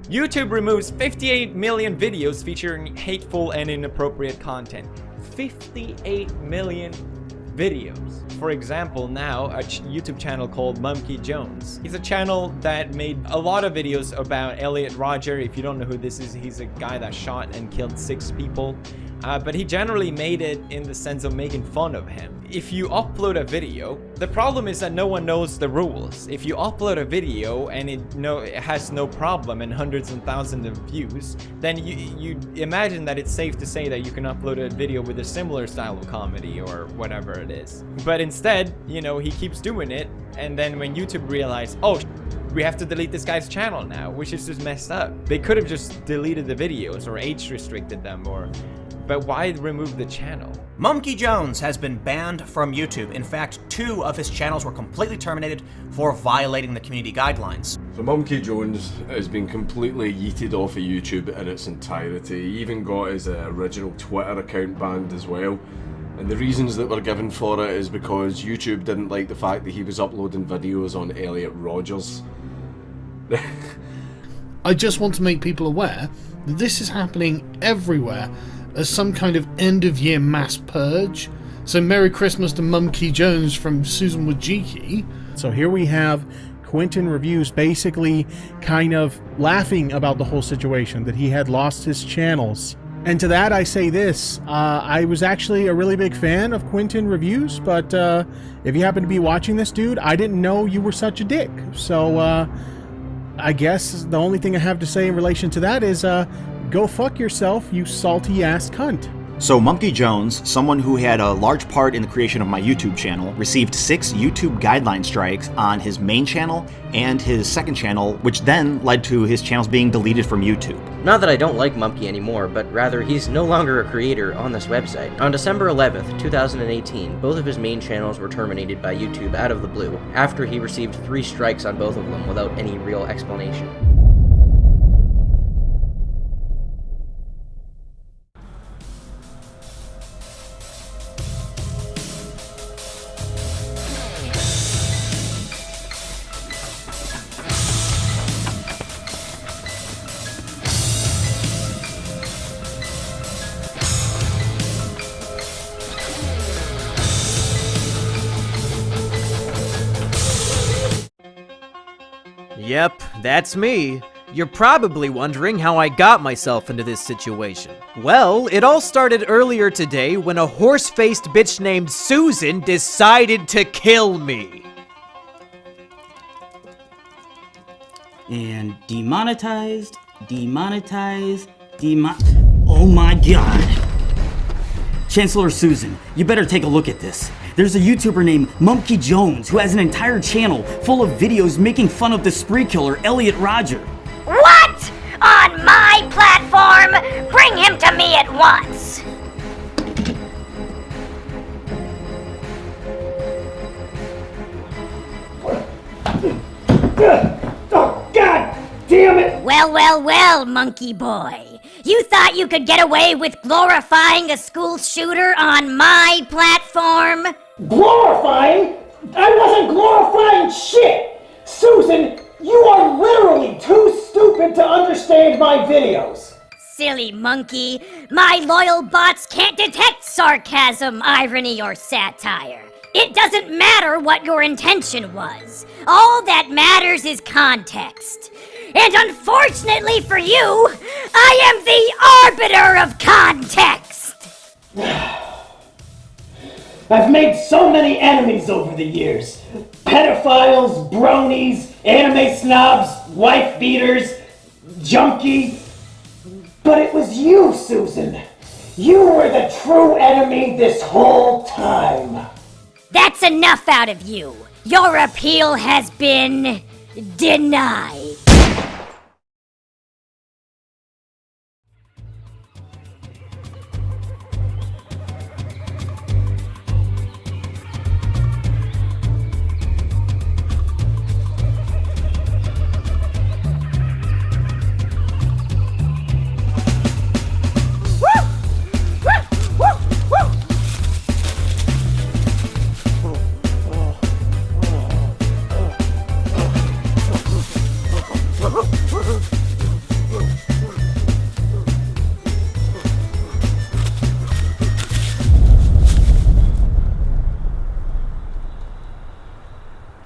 YouTube removes 58 million videos featuring hateful and inappropriate content. 58 million videos. For example, now a YouTube channel called Monkey Jones. He's a channel that made a lot of videos about Elliot Rodger. If you don't know who this is, he's a guy that shot and killed 6 people. But he generally made it in the sense of making fun of him. If you upload a video, the problem is that no one knows the rules. If you upload a video and it has no problem and hundreds and thousands of views, then you imagine that it's safe to say that you can upload a video with a similar style of comedy or whatever it is. But instead, you know, he keeps doing it, and then when YouTube realized, oh, we have to delete this guy's channel now, which is just messed up. They could have just deleted the videos or age restricted them, but why remove the channel? Monkey Jones has been banned from YouTube. In fact, 2 of his channels were completely terminated for violating the community guidelines. So Monkey Jones has been completely yeeted off of YouTube in its entirety. He even got his original Twitter account banned as well. And the reasons that were given for it is because YouTube didn't like the fact that he was uploading videos on Elliot Rodgers. I just want to make people aware that this is happening everywhere as some kind of end-of-year mass purge. So Merry Christmas to Monkey Jones from Susan Wojcicki. So here we have Quentin Reviews basically kind of laughing about the whole situation, that he had lost his channels. And to that I say this, I was actually a really big fan of Quentin Reviews, but if you happen to be watching this, dude, I didn't know you were such a dick. So I guess the only thing I have to say in relation to that is go fuck yourself, you salty ass cunt. So Monkey Jones, someone who had a large part in the creation of my YouTube channel, received 6 YouTube guideline strikes on his main channel and his second channel, which then led to his channels being deleted from YouTube. Not that I don't like Monkey anymore, but rather he's no longer a creator on this website. On December 11th, 2018, both of his main channels were terminated by YouTube out of the blue, after he received 3 strikes on both of them without any real explanation. Yep, that's me. You're probably wondering how I got myself into this situation. Well, it all started earlier today when a horse-faced bitch named Susan decided to kill me. And demonetized, oh my god. Chancellor Susan, you better take a look at this. There's a YouTuber named Monkey Jones who has an entire channel full of videos making fun of the spree killer Elliot Rodger. What? On my platform? Bring him to me at once! Oh, God damn it! Well, monkey boy. You thought you could get away with glorifying a school shooter on my platform? Glorifying? I wasn't glorifying shit! Susan, you are literally too stupid to understand my videos. Silly monkey. My loyal bots can't detect sarcasm, irony, or satire. It doesn't matter what your intention was. All that matters is context. And unfortunately for you, I am the arbiter of context! I've made so many enemies over the years. Pedophiles, bronies, anime snobs, wife beaters, junkie. But it was you, Susan. You were the true enemy this whole time. That's enough out of you. Your appeal has been denied.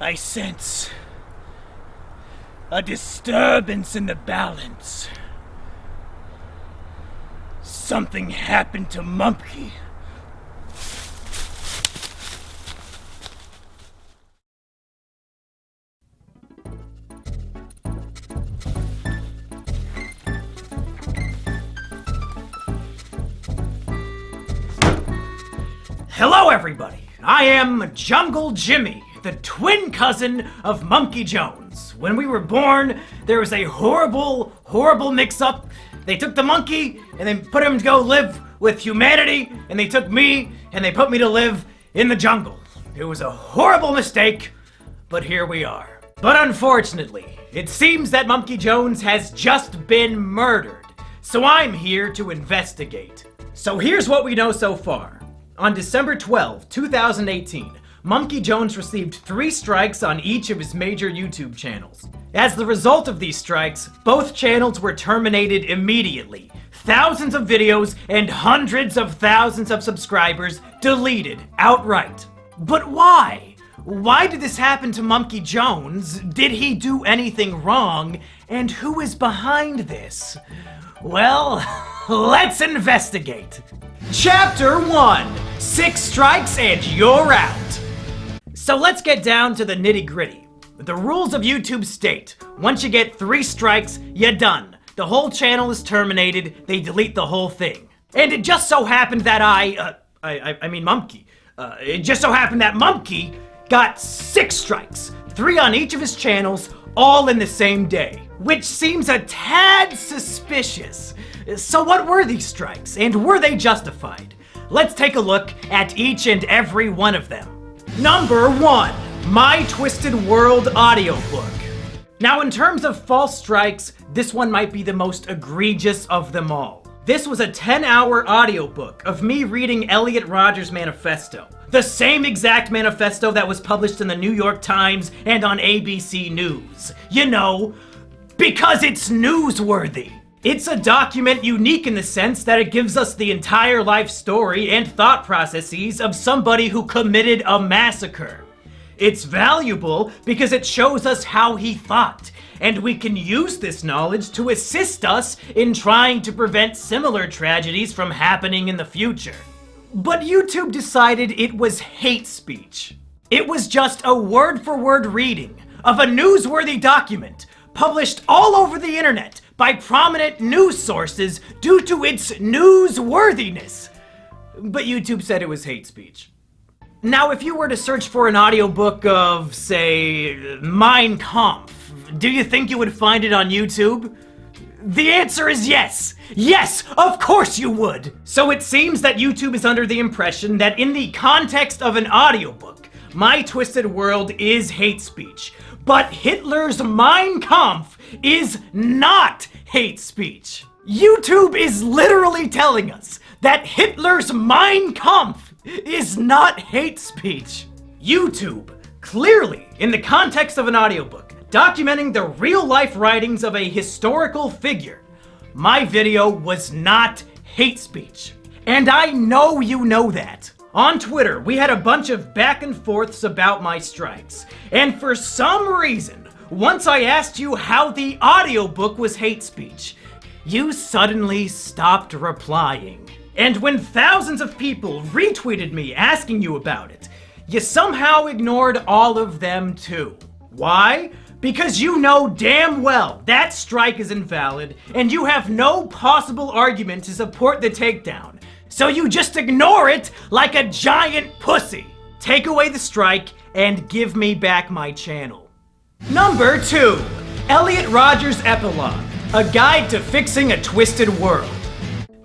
I sense a disturbance in the balance. Something happened to Mumpky. Hello, everybody. I am Jungle Jimmy, the twin cousin of Monkey Jones. When we were born, there was a horrible mix-up. They took the monkey and they put him to go live with humanity, and they took me and they put me to live in the jungle. It was a horrible mistake, but here we are. But unfortunately, it seems that Monkey Jones has just been murdered, so I'm here to investigate. So here's what we know so far. On December 12, 2018, Monkey Jones received 3 strikes on each of his major YouTube channels. As the result of these strikes, both channels were terminated immediately. Thousands of videos and hundreds of thousands of subscribers deleted outright. But why? Why did this happen to Monkey Jones? Did he do anything wrong? And who is behind this? Well, let's investigate. Chapter 1, 6 strikes and you're out. So let's get down to the nitty-gritty. The rules of YouTube state, once you get 3 strikes, you're done. The whole channel is terminated, they delete the whole thing. And it just so happened that Mumpky. It just so happened that Mumpky got 6 strikes, 3 on each of his channels, all in the same day. Which seems a tad suspicious. So what were these strikes, and were they justified? Let's take a look at each and every one of them. Number 1, My Twisted World audiobook. Now in terms of false strikes, this one might be the most egregious of them all. This was a 10-hour audiobook of me reading Elliot Rodgers' manifesto. The same exact manifesto that was published in the New York Times and on ABC News. You know, because it's newsworthy. It's a document unique in the sense that it gives us the entire life story and thought processes of somebody who committed a massacre. It's valuable because it shows us how he thought, and we can use this knowledge to assist us in trying to prevent similar tragedies from happening in the future. But YouTube decided it was hate speech. It was just a word-for-word reading of a newsworthy document published all over the internet by prominent news sources due to its newsworthiness. But YouTube said it was hate speech. Now, if you were to search for an audiobook of, say, Mein Kampf, do you think you would find it on YouTube? The answer is yes! Yes, of course you would! So it seems that YouTube is under the impression that in the context of an audiobook, My Twisted World is hate speech. But Hitler's Mein Kampf is not hate speech. YouTube is literally telling us that Hitler's Mein Kampf is not hate speech. YouTube, clearly, in the context of an audiobook, documenting the real-life writings of a historical figure, my video was not hate speech. And I know you know that. On Twitter, we had a bunch of back and forths about my strikes. And for some reason, once I asked you how the audiobook was hate speech, you suddenly stopped replying. And when thousands of people retweeted me asking you about it, you somehow ignored all of them too. Why? Because you know damn well that strike is invalid, and you have no possible argument to support the takedown. So you just ignore it like a giant pussy. Take away the strike and give me back my channel. Number 2, Elliot Rodgers' Epilogue, a guide to fixing a twisted world.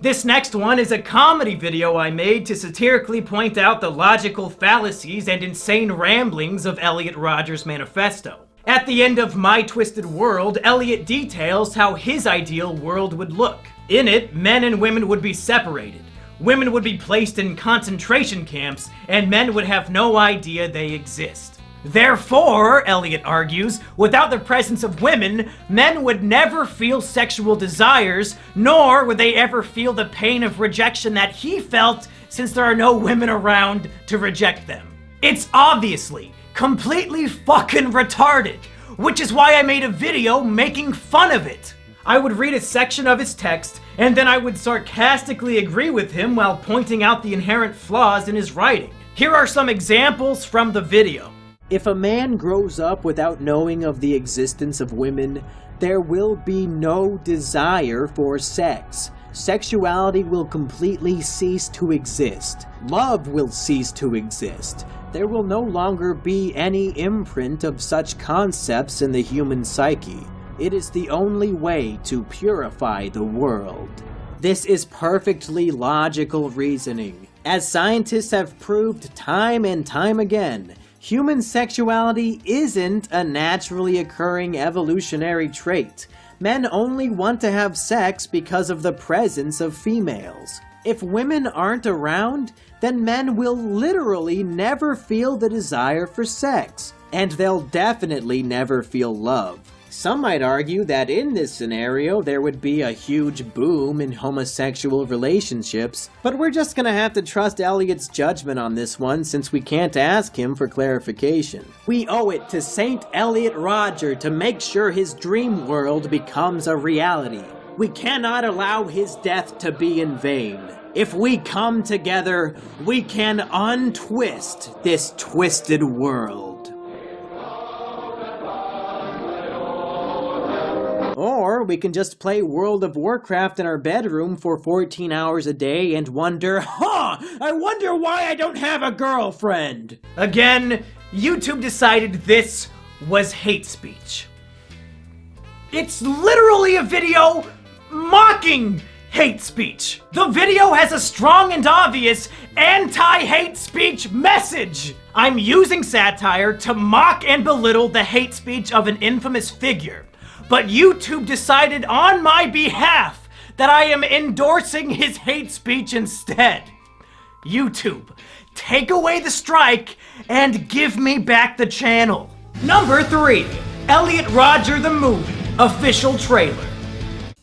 This next one is a comedy video I made to satirically point out the logical fallacies and insane ramblings of Elliot Rodgers' manifesto. At the end of My Twisted World, Elliot details how his ideal world would look. In it, men and women would be separated. Women would be placed in concentration camps, and men would have no idea they exist. Therefore, Elliot argues, without the presence of women, men would never feel sexual desires, nor would they ever feel the pain of rejection that he felt since there are no women around to reject them. It's obviously completely fucking retarded, which is why I made a video making fun of it. I would read a section of his text, and then I would sarcastically agree with him while pointing out the inherent flaws in his writing. Here are some examples from the video. If a man grows up without knowing of the existence of women, there will be no desire for sex. Sexuality will completely cease to exist. Love will cease to exist. There will no longer be any imprint of such concepts in the human psyche. It is the only way to purify the world. This is perfectly logical reasoning. As scientists have proved time and time again, human sexuality isn't a naturally occurring evolutionary trait. Men only want to have sex because of the presence of females. If women aren't around, then men will literally never feel the desire for sex, and they'll definitely never feel love. Some might argue that in this scenario there would be a huge boom in homosexual relationships, but we're just gonna have to trust Elliot's judgment on this one since we can't ask him for clarification. We owe it to Saint Elliot Rodger to make sure his dream world becomes a reality. We cannot allow his death to be in vain. If we come together, we can untwist this twisted world. Or we can just play World of Warcraft in our bedroom for 14 hours a day and wonder, I wonder why I don't have a girlfriend. Again, YouTube decided this was hate speech. It's literally a video mocking hate speech. The video has a strong and obvious anti-hate speech message. I'm using satire to mock and belittle the hate speech of an infamous figure. But YouTube decided on my behalf that I am endorsing his hate speech instead. YouTube, take away the strike and give me back the channel. Number 3, Elliot Rodger the Movie, official trailer.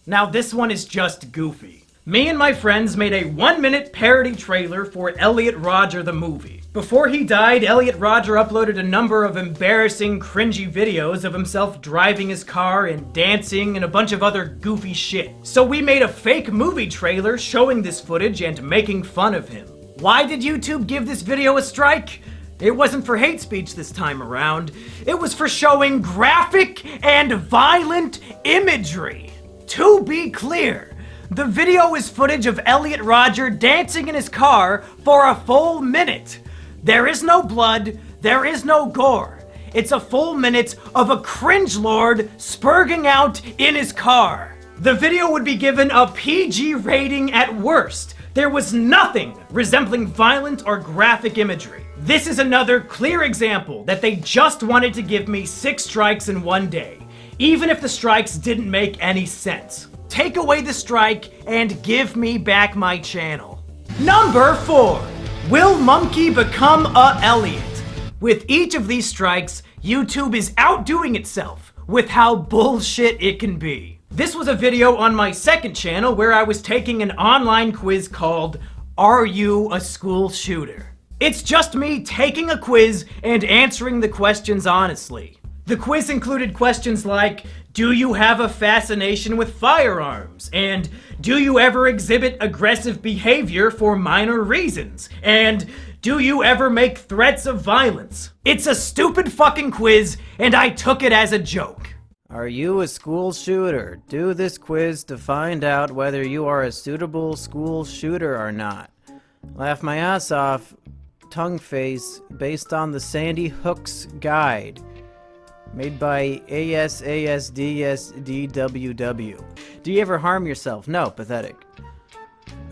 Now this one is just goofy. Me and my friends made a 1-minute parody trailer for Elliot Rodger the Movie. Before he died, Elliot Rodger uploaded a number of embarrassing, cringy videos of himself driving his car and dancing and a bunch of other goofy shit. So we made a fake movie trailer showing this footage and making fun of him. Why did YouTube give this video a strike? It wasn't for hate speech this time around. It was for showing graphic and violent imagery. To be clear, the video is footage of Elliot Rodger dancing in his car for a full minute. There is no blood, there is no gore. It's a full minute of a cringelord spurging out in his car. The video would be given a PG rating at worst. There was nothing resembling violent or graphic imagery. This is another clear example that they just wanted to give me 6 strikes in one day, even if the strikes didn't make any sense. Take away the strike and give me back my channel. Number 4. Will Monkey become a Elliot? With each of these strikes, YouTube is outdoing itself with how bullshit it can be. This was a video on my second channel where I was taking an online quiz called Are You a School Shooter? It's just me taking a quiz and answering the questions honestly. The quiz included questions like, do you have a fascination with firearms? And do you ever exhibit aggressive behavior for minor reasons? And do you ever make threats of violence? It's a stupid fucking quiz, and I took it as a joke. Are you a school shooter? Do this quiz to find out whether you are a suitable school shooter or not. Laugh my ass off, tongue face, based on the Sandy Hook's guide. Made by ASASDSDWW. Do you ever harm yourself? No, pathetic.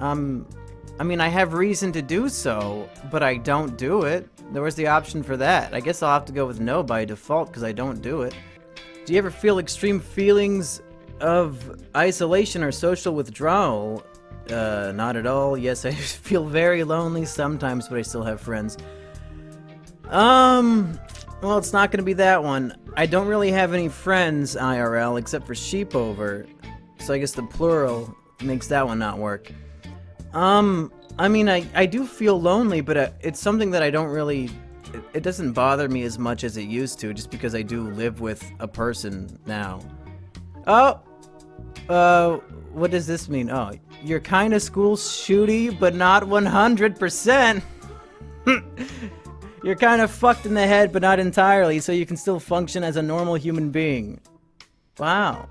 I mean, I have reason to do so, but I don't do it. There was the option for that. I guess I'll have to go with no by default because I don't do it. Do you ever feel extreme feelings of isolation or social withdrawal? Not at all. Yes, I feel very lonely sometimes, but I still have friends. Well, it's not gonna be that one. I don't really have any friends IRL except for Sheepover, so I guess the plural makes that one not work. I mean, I do feel lonely, but it's something that I don't really it doesn't bother me as much as it used to, just because I do live with a person now. Oh! What does this mean? Oh, you're kinda school shooty, but not 100%. You're kinda fucked in the head, but not entirely, so you can still function as a normal human being. Wow.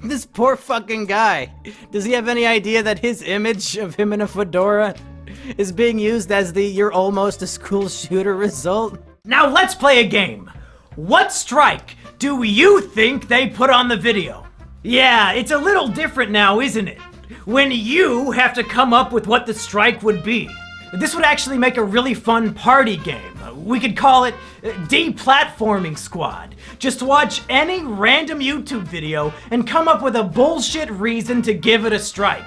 This poor fucking guy. Does he have any idea that his image of him in a fedora is being used as the "you're almost a school shooter" result? Now let's play a game. What strike do you think they put on the video? Yeah, it's a little different now, isn't it? When you have to come up with what the strike would be. This would actually make a really fun party game. We could call it Deplatforming Squad. Just watch any random YouTube video and come up with a bullshit reason to give it a strike.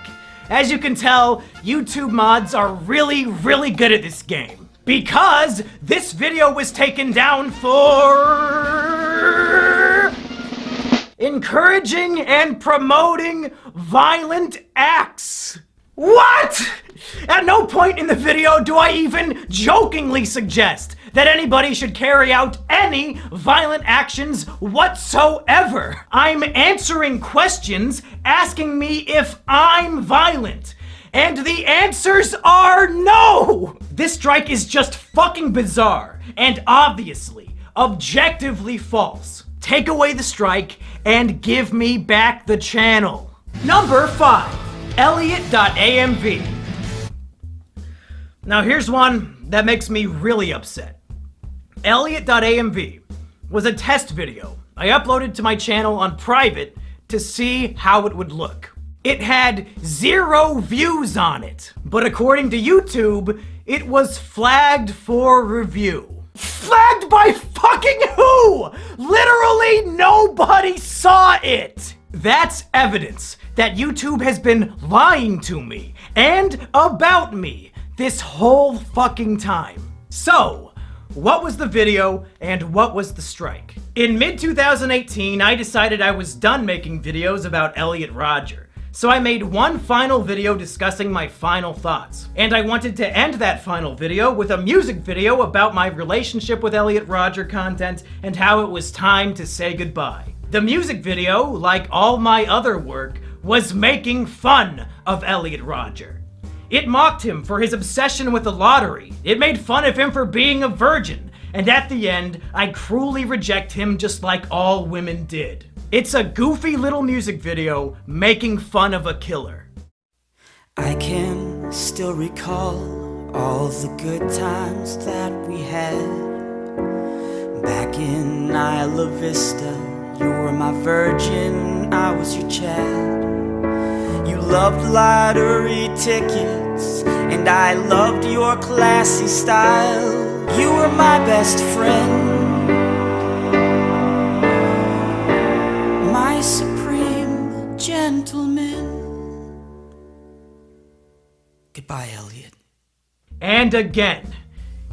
As you can tell, YouTube mods are really, really good at this game. Because this video was taken down for encouraging and promoting violent acts. What? At no point in the video do I even jokingly suggest that anybody should carry out any violent actions whatsoever. I'm answering questions asking me if I'm violent. And the answers are no! This strike is just fucking bizarre and obviously, objectively false. Take away the strike and give me back the channel. Number 5. Elliot.amv. Now here's one that makes me really upset. Elliot.amv was a test video I uploaded to my channel on private to see how it would look. It had 0 views on it, but according to YouTube, it was flagged for review. Flagged by fucking who? Literally nobody saw it! That's evidence that YouTube has been lying to me and about me this whole fucking time. So, what was the video and what was the strike? In mid-2018, I decided I was done making videos about Elliot Rodger. So I made one final video discussing my final thoughts. And I wanted to end that final video with a music video about my relationship with Elliot Rodger content and how it was time to say goodbye. The music video, like all my other work, was making fun of Elliot Rodger. It mocked him for his obsession with the lottery. It made fun of him for being a virgin. And at the end, I cruelly reject him just like all women did. It's a goofy little music video making fun of a killer. I can still recall all the good times that we had. Back in Isla Vista, you were my virgin, I was your Chad. You loved lottery tickets, and I loved your classy style. You were my best friend, my supreme gentleman. Goodbye, Elliot. And again,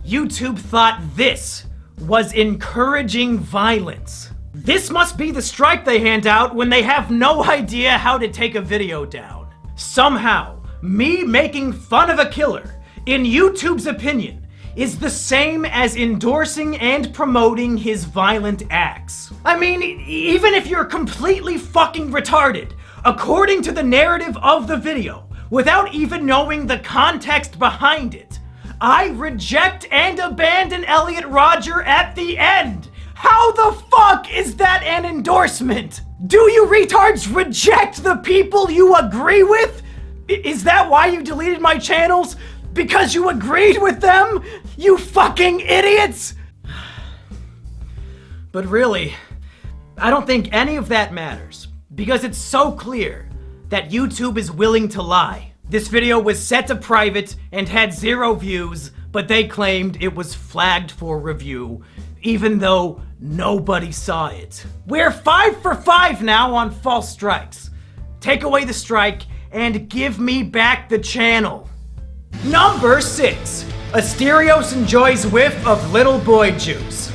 YouTube thought this was encouraging violence. This must be the strike they hand out when they have no idea how to take a video down. Somehow, me making fun of a killer, in YouTube's opinion, is the same as endorsing and promoting his violent acts. I mean, even if you're completely fucking retarded, according to the narrative of the video, without even knowing the context behind it, I reject and abandon Elliot Rodger at the end. How the fuck is that an endorsement? Do you retards reject the people you agree with? Is that why you deleted my channels? Because you agreed with them? You fucking idiots! But really, I don't think any of that matters, because it's so clear that YouTube is willing to lie. This video was set to private and had 0 views, but they claimed it was flagged for review, even though nobody saw it. We're 5 for 5 now on false strikes. Take away the strike and give me back the channel. Number 6. Asterios enjoys whiff of little boy juice.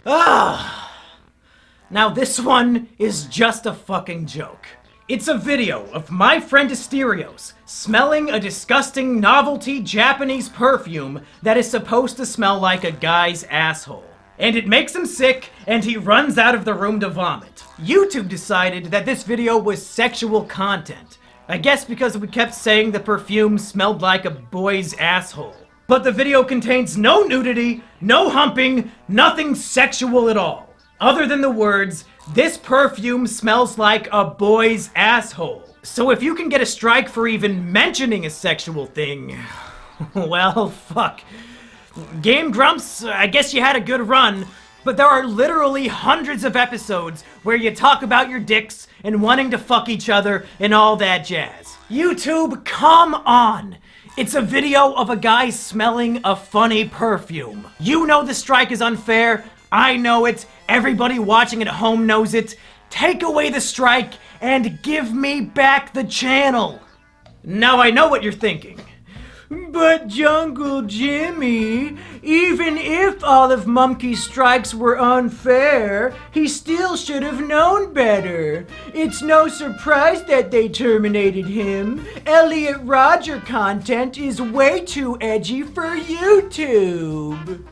Now this one is just a fucking joke. It's a video of my friend Asterios smelling a disgusting novelty Japanese perfume that is supposed to smell like a guy's asshole. And it makes him sick, and he runs out of the room to vomit. YouTube decided that this video was sexual content. I guess because we kept saying the perfume smelled like a boy's asshole. But the video contains no nudity, no humping, nothing sexual at all. Other than the words, "This perfume smells like a boy's asshole." So if you can get a strike for even mentioning a sexual thing, well, fuck. Game Grumps, I guess you had a good run, but there are literally hundreds of episodes where you talk about your dicks and wanting to fuck each other and all that jazz. YouTube, come on! It's a video of a guy smelling a funny perfume. You know the strike is unfair. I know it. Everybody watching at home knows it. Take away the strike and give me back the channel. Now I know what you're thinking. But Jungle Jimmy, even if all of Mumkey's strikes were unfair, he still should have known better. It's no surprise that they terminated him. Elliot Rodger content is way too edgy for YouTube.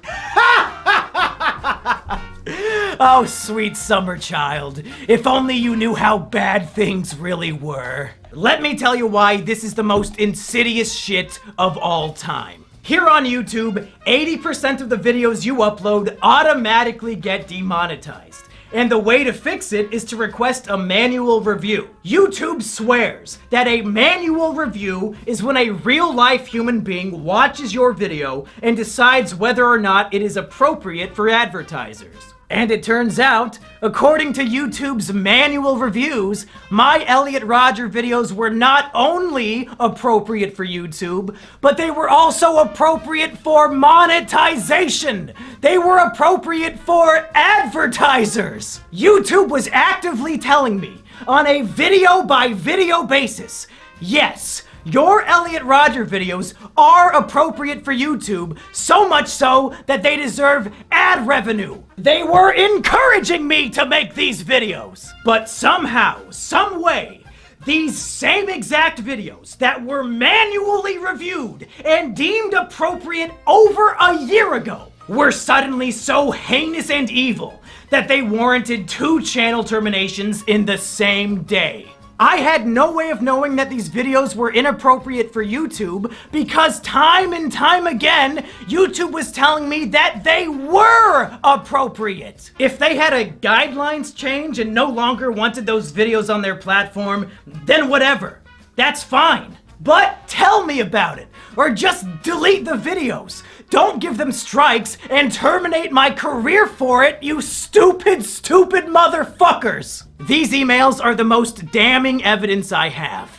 Oh, sweet summer child. If only you knew how bad things really were. Let me tell you why this is the most insidious shit of all time. Here on YouTube, 80% of the videos you upload automatically get demonetized. And the way to fix it is to request a manual review. YouTube swears that a manual review is when a real-life human being watches your video and decides whether or not it is appropriate for advertisers. And it turns out, according to YouTube's manual reviews, my Elliot Rodger videos were not only appropriate for YouTube, but they were also appropriate for monetization. They were appropriate for advertisers. YouTube was actively telling me on a video-by-video basis, yes, your Elliot Rodger videos are appropriate for YouTube, so much so that they deserve ad revenue. They were encouraging me to make these videos. But somehow, some way, these same exact videos that were manually reviewed and deemed appropriate over a year ago were suddenly so heinous and evil that they warranted 2 channel terminations in the same day. I had no way of knowing that these videos were inappropriate for YouTube because time and time again, YouTube was telling me that they were appropriate. If they had a guidelines change and no longer wanted those videos on their platform, then whatever. That's fine. But tell me about it, or just delete the videos. Don't give them strikes and terminate my career for it, you stupid, stupid motherfuckers! These emails are the most damning evidence I have.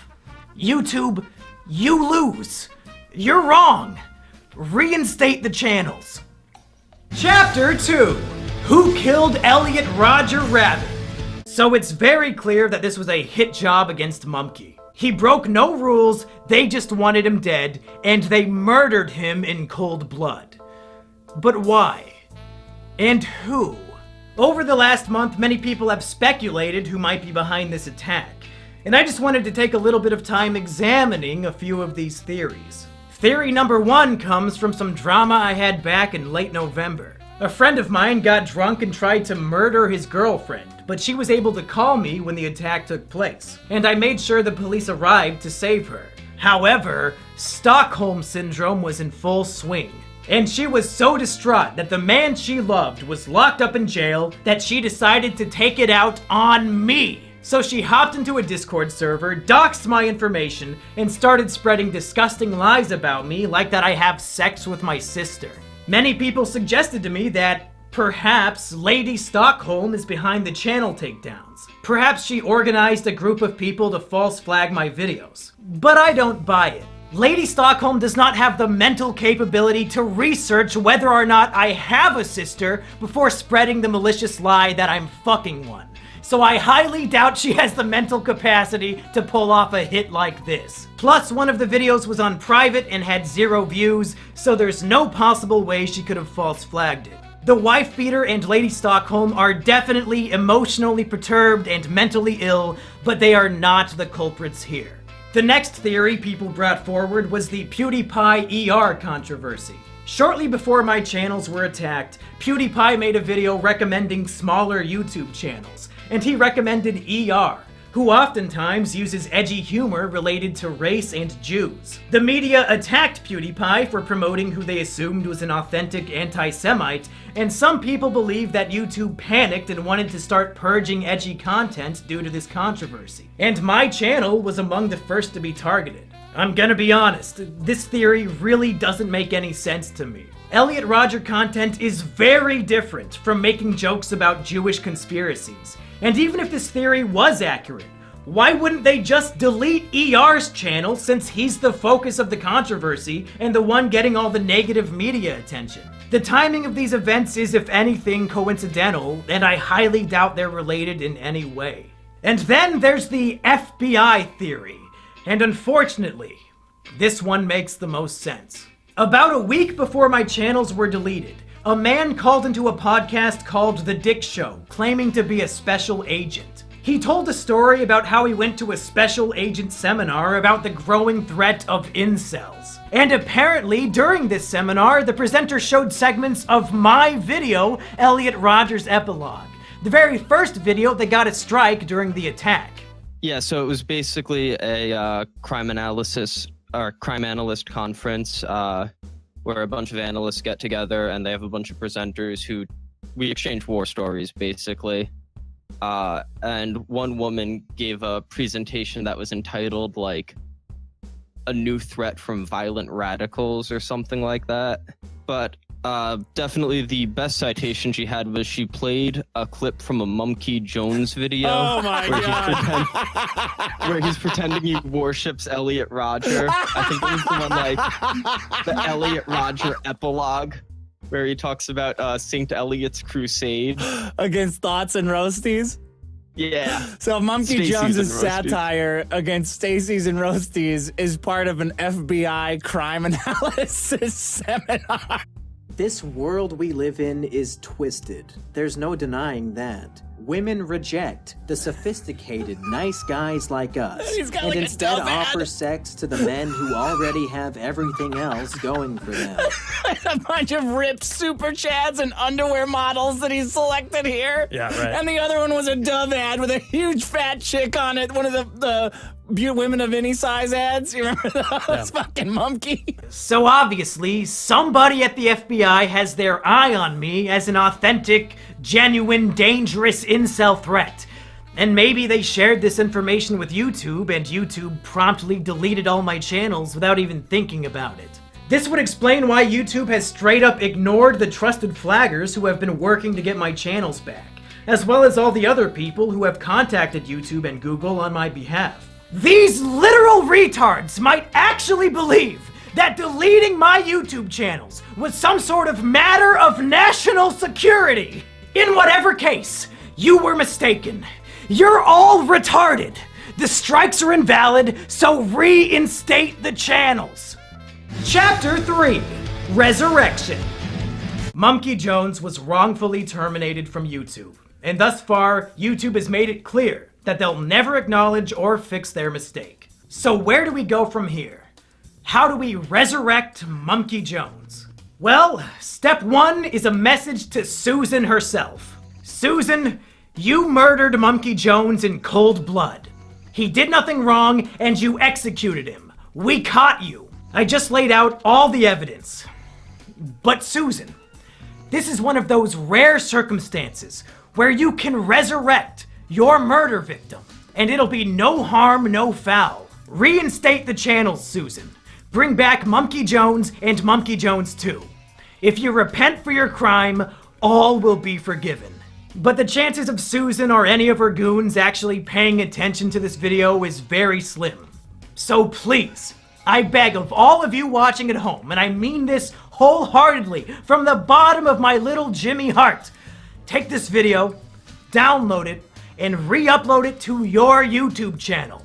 YouTube, you lose. You're wrong. Reinstate the channels. Chapter 2. Who Killed Elliot Rodger Rabbit? So it's very clear that this was a hit job against Mumkey. He broke no rules, they just wanted him dead, and they murdered him in cold blood. But why? And who? Over the last month, many people have speculated who might be behind this attack, and I just wanted to take a little bit of time examining a few of these theories. Theory number 1 comes from some drama I had back in late November. A friend of mine got drunk and tried to murder his girlfriend, but she was able to call me when the attack took place, and I made sure the police arrived to save her. However, Stockholm Syndrome was in full swing, and she was so distraught that the man she loved was locked up in jail that she decided to take it out on me. So she hopped into a Discord server, doxed my information, and started spreading disgusting lies about me, like that I have sex with my sister. Many people suggested to me that perhaps Lady Stockholm is behind the channel takedowns. Perhaps she organized a group of people to false flag my videos. But I don't buy it. Lady Stockholm does not have the mental capability to research whether or not I have a sister before spreading the malicious lie that I'm fucking one. So I highly doubt she has the mental capacity to pull off a hit like this. Plus, one of the videos was on private and had 0 views, so there's no possible way she could have false flagged it. The wife beater and Lady Stockholm are definitely emotionally perturbed and mentally ill, but they are not the culprits here. The next theory people brought forward was the PewDiePie ER controversy. Shortly before my channels were attacked, PewDiePie made a video recommending smaller YouTube channels, and he recommended ER, who oftentimes uses edgy humor related to race and Jews. The media attacked PewDiePie for promoting who they assumed was an authentic anti-Semite, and some people believe that YouTube panicked and wanted to start purging edgy content due to this controversy. And my channel was among the first to be targeted. I'm gonna be honest, this theory really doesn't make any sense to me. Elliot Rodger content is very different from making jokes about Jewish conspiracies. And even if this theory was accurate, why wouldn't they just delete ER's channel since he's the focus of the controversy and the one getting all the negative media attention? The timing of these events is, if anything, coincidental, and I highly doubt they're related in any way. And then there's the FBI theory, and unfortunately, this one makes the most sense. About a week before my channels were deleted, a man called into a podcast called The Dick Show, claiming to be a special agent. He told a story about how he went to a special agent seminar about the growing threat of incels. And apparently, during this seminar, the presenter showed segments of my video, Elliot Rodger's Epilogue, the very first video that got a strike during the attack. Yeah, so it was basically a crime analyst conference where a bunch of analysts get together and they have a bunch of presenters who we exchange war stories, basically. And one woman gave a presentation that was entitled, like, A New Threat from Violent Radicals or something like that. But definitely the best citation she had was she played a clip from a Mumkey Jones video. Oh my God. Where he's pretending he worships Elliot Rodger. I think it was the one, like, the Elliot Rodger epilogue, where he talks about St. Elliot's crusade. Against thoughts and roasties? Yeah. So Mumkey Stacey's Jones's and roasties. satire against Stacey's and Roasties is part of an FBI crime analysis seminar. This world we live in is twisted. There's no denying that. Women reject the sophisticated, nice guys like us, He's got and like a instead dumb ad. offer sex to the men who already have everything else going for them. A bunch of ripped super chads and underwear models that he's selected here. Yeah, right. And the other one was a Dove ad with a huge fat chick on it. One of the women of any size ads. You remember those? Fucking Mumkey. So obviously, somebody at the FBI has their eye on me as an authentic, genuine, dangerous incel threat. And maybe they shared this information with YouTube, and YouTube promptly deleted all my channels without even thinking about it. This would explain why YouTube has straight up ignored the trusted flaggers who have been working to get my channels back, as well as all the other people who have contacted YouTube and Google on my behalf. These literal retards might actually believe that deleting my YouTube channels was some sort of matter of national security. In whatever case, you were mistaken. You're all retarded. The strikes are invalid, so reinstate the channels. Chapter 3, Resurrection. Mumkey Jones was wrongfully terminated from YouTube, and thus far, YouTube has made it clear that they'll never acknowledge or fix their mistake. So where do we go from here? How do we resurrect Mumkey Jones? Well, step 1 is a message to Susan herself. Susan, you murdered Mumkey Jones in cold blood. He did nothing wrong and you executed him. We caught you. I just laid out all the evidence. But Susan, this is one of those rare circumstances where you can resurrect your murder victim, and it'll be no harm, no foul. Reinstate the channels, Susan. Bring back Mumkey Jones and Mumkey Jones 2. If you repent for your crime, all will be forgiven. But the chances of Susan or any of her goons actually paying attention to this video is very slim. So please, I beg of all of you watching at home, and I mean this wholeheartedly from the bottom of my little Jimmy heart, take this video, download it, and re-upload it to your YouTube channel.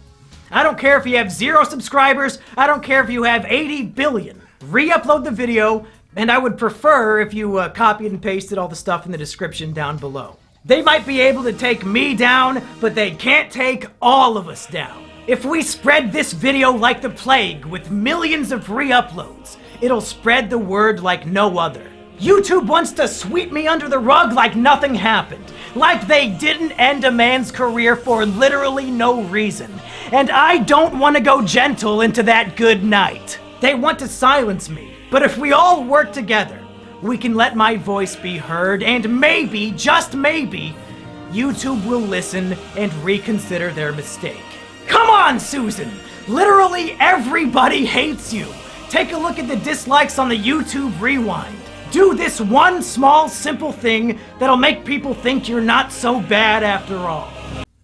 I don't care if you have 0 subscribers, I don't care if you have 80 billion. Re-upload the video, And I would prefer if you copied and pasted all the stuff in the description down below. They might be able to take me down, but they can't take all of us down. If we spread this video like the plague with millions of re-uploads, it'll spread the word like no other. YouTube wants to sweep me under the rug like nothing happened. Like they didn't end a man's career for literally no reason. And I don't want to go gentle into that good night. They want to silence me. But if we all work together, we can let my voice be heard, and maybe, just maybe, YouTube will listen and reconsider their mistake. Come on, Susan! Literally everybody hates you. Take a look at the dislikes on the YouTube Rewind. Do this one small, simple thing that'll make people think you're not so bad after all.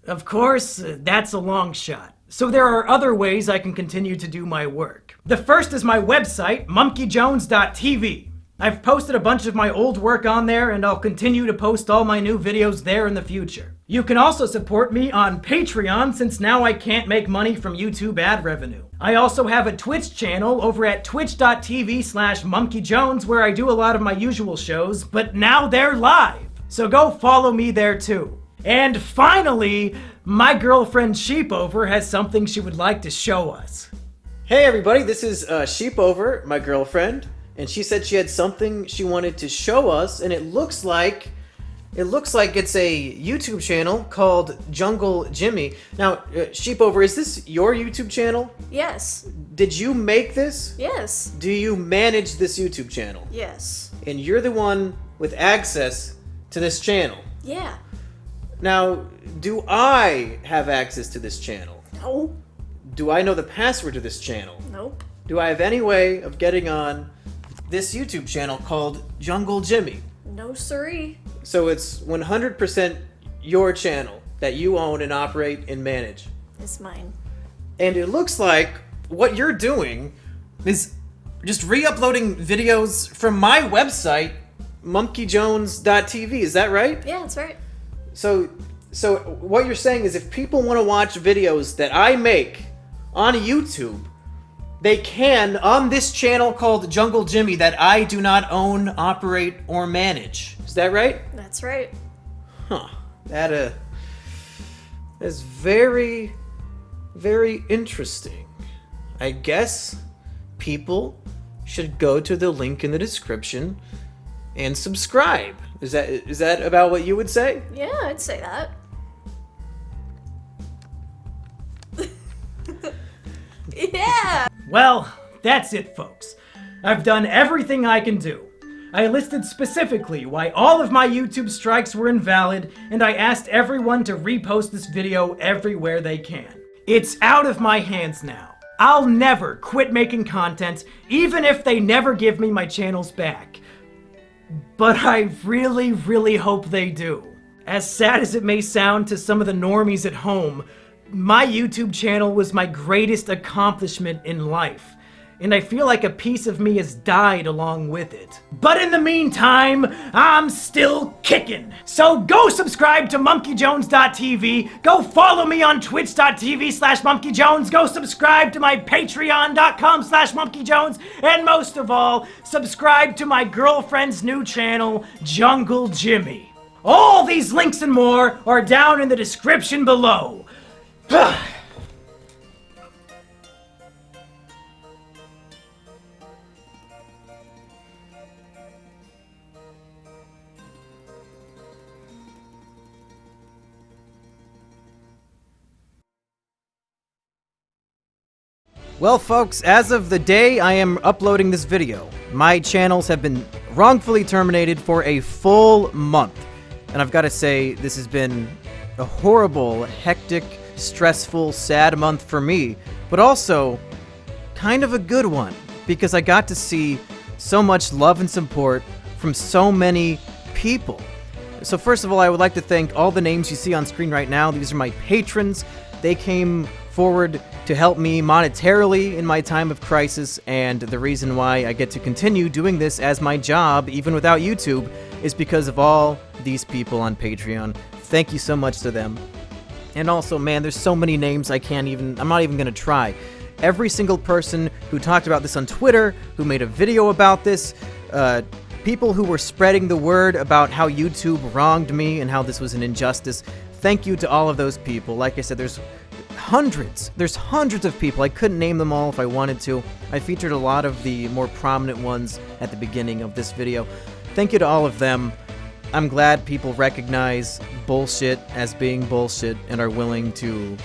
Of course, that's a long shot. So there are other ways I can continue to do my work. The first is my website, monkeyjones.tv. I've posted a bunch of my old work on there, and I'll continue to post all my new videos there in the future. You can also support me on Patreon, since now I can't make money from YouTube ad revenue. I also have a Twitch channel over at twitch.tv/monkeyjones where I do a lot of my usual shows, but now they're live. So go follow me there too. And finally, my girlfriend Sheepover has something she would like to show us. Hey everybody, this is Sheepover, my girlfriend, and she said she had something she wanted to show us, and it looks like it's a YouTube channel called Jungle Jimmy. Now, Sheepover, is this your YouTube channel? Yes. Did you make this? Yes. Do you manage this YouTube channel? Yes. And you're the one with access to this channel? Yeah. Now, do I have access to this channel? No. Do I know the password to this channel? Nope. Do I have any way of getting on this YouTube channel called Jungle Jimmy? No siree. So it's 100% your channel that you own and operate and manage. It's mine. And it looks like what you're doing is just re-uploading videos from my website, monkeyjones.tv. Is that right? Yeah, that's right. So what you're saying is if people want to watch videos that I make on YouTube, they can on this channel called Jungle Jimmy that I do not own, operate, or manage. Is that right? That's right. Huh. That is very, very interesting. I guess people should go to the link in the description and subscribe. Is that about what you would say? Yeah, I'd say that. Yeah! Well, that's it, folks. I've done everything I can do. I listed specifically why all of my YouTube strikes were invalid, and I asked everyone to repost this video everywhere they can. It's out of my hands now. I'll never quit making content, even if they never give me my channels back. But I really, really hope they do. As sad as it may sound to some of the normies at home, my YouTube channel was my greatest accomplishment in life, and I feel like a piece of me has died along with it. But in the meantime, I'm still kicking. So go subscribe to monkeyjones.tv, go follow me on twitch.tv/monkeyjones, go subscribe to my patreon.com/monkeyjones, and most of all, subscribe to my girlfriend's new channel, Jungle Jimmy. All these links and more are down in the description below. Well, folks, as of the day I am uploading this video, my channels have been wrongfully terminated for a full month. And I've got to say, this has been a horrible, hectic, stressful, sad month for me, but also kind of a good one, because I got to see so much love and support from so many people. So first of all, I would like to thank all the names you see on screen right now. These are my patrons. They came forward to help me monetarily in my time of crisis, and the reason why I get to continue doing this as my job, even without YouTube, is because of all these people on Patreon. Thank you so much to them. And also, man, there's so many names I'm not even gonna try. Every single person who talked about this on Twitter, who made a video about this, people who were spreading the word about how YouTube wronged me and how this was an injustice. Thank you to all of those people. Like I said, there's hundreds of people. I couldn't name them all if I wanted to. I featured a lot of the more prominent ones at the beginning of this video. Thank you to all of them. I'm glad people recognize bullshit as being bullshit and are willing to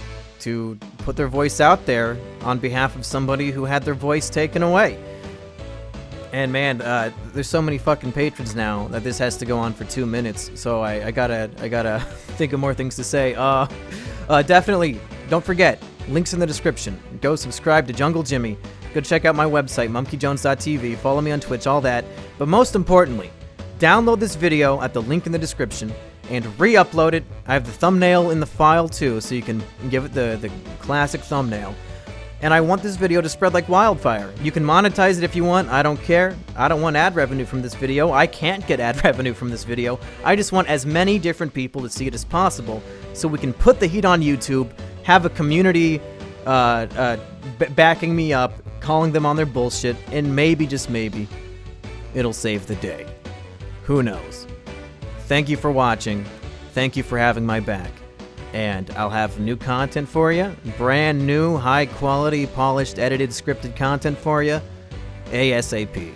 put their voice out there on behalf of somebody who had their voice taken away. And man, there's so many fucking patrons now that this has to go on for 2 minutes. So I gotta think of more things to say. Definitely, don't forget, links in the description. Go subscribe to Jungle Jimmy. Go check out my website, monkeyjones.tv. Follow me on Twitch, all that. But most importantly, download this video at the link in the description and re-upload it. I have the thumbnail in the file too, so you can give it the classic thumbnail. And I want this video to spread like wildfire. You can monetize it if you want, I don't care. I don't want ad revenue from this video. I can't get ad revenue from this video. I just want as many different people to see it as possible, so we can put the heat on YouTube, have a community backing me up, calling them on their bullshit, and maybe, just maybe, it'll save the day. Who knows? Thank you for watching. Thank you for having my back. And I'll have new content for you. Brand new, high quality, polished, edited, scripted content for you. ASAP.